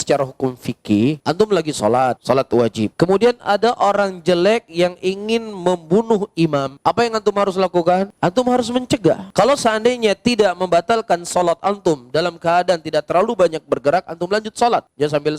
secara hukum fikih, antum lagi sholat wajib. Kemudian ada orang jelek yang ingin membunuh imam. Apa yang antum harus lakukan? Antum harus mencegah. Kalau seandainya tidak membatalkan sholat antum dalam keadaan tidak terlalu banyak bergerak, antum lanjut sholat. Ya sambil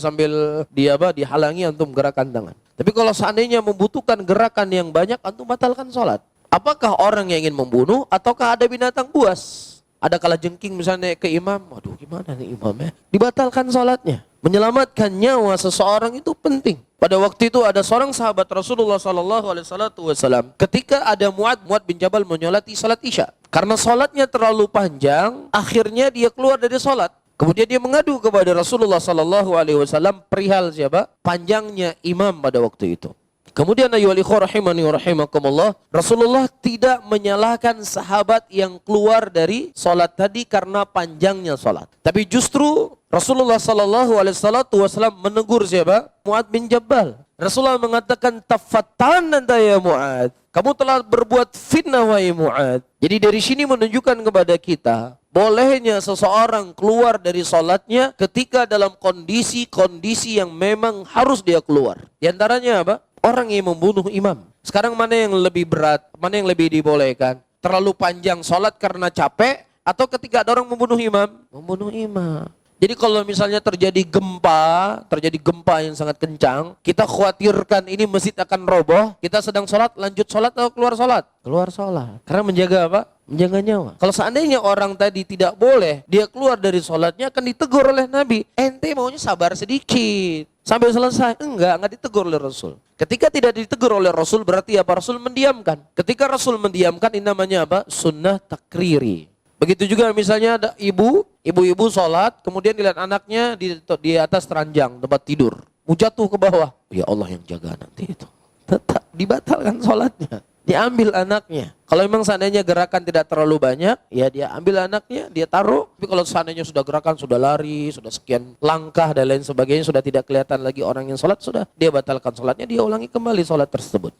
dihalangi antum gerakan tangan. Tapi kalau seandainya membutuhkan gerakan yang banyak, antum batalkan sholat. Apakah orang yang ingin membunuh ataukah ada binatang buas? Ada kalajengking misalnya ke imam, waduh gimana nih imamnya? Dibatalkan sholatnya. Menyelamatkan nyawa seseorang itu penting. Pada waktu itu ada seorang sahabat Rasulullah SAW. Ketika ada Mu'ad bin Jabal menyolati salat isya. Karena sholatnya terlalu panjang, akhirnya dia keluar dari sholat. Kemudian dia mengadu kepada Rasulullah SAW perihal siapa? Panjangnya imam pada waktu itu. Kemudian ayyuhal ikhwah rahimani wa rahimakumullah, Rasulullah tidak menyalahkan sahabat yang keluar dari salat tadi karena panjangnya salat. Tapi justru Rasulullah SAW menegur siapa? Mu'ad bin Jabal. Rasulullah mengatakan, tafattan anta ya Mu'ad. Kamu telah berbuat fitnah wahai Mu'ad. Jadi dari sini menunjukkan kepada kita bolehnya seseorang keluar dari salatnya ketika dalam kondisi yang memang harus dia keluar. Di antaranya apa? Orang yang membunuh imam. Sekarang mana yang lebih berat? Mana yang lebih dibolehkan? Terlalu panjang sholat karena capek, atau ketika ada orang membunuh imam? Membunuh imam. Jadi kalau misalnya terjadi gempa yang sangat kencang, kita khawatirkan ini masjid akan roboh, kita sedang sholat, lanjut sholat atau keluar sholat? Keluar sholat. Karena menjaga apa? Menjaga nyawa. Kalau seandainya orang tadi tidak boleh, dia keluar dari sholatnya akan ditegur oleh Nabi. Ente maunya sabar sedikit sampai selesai. Enggak ditegur oleh Rasul. Ketika tidak ditegur oleh Rasul berarti apa? Rasul mendiamkan. Ketika Rasul mendiamkan ini namanya apa? Sunnah takriri. Begitu juga misalnya ada ibu-ibu sholat, kemudian dilihat anaknya di atas ranjang tempat tidur. Mau jatuh ke bawah. Ya Allah yang jaga nanti itu. Tetap dibatalkan sholatnya. Diambil anaknya. Kalau memang seandainya gerakan tidak terlalu banyak, ya dia ambil anaknya, dia taruh. Tapi kalau seandainya sudah gerakan, sudah lari, sudah sekian langkah dan lain sebagainya, sudah tidak kelihatan lagi orang yang sholat, sudah dia batalkan sholatnya, dia ulangi kembali sholat tersebut.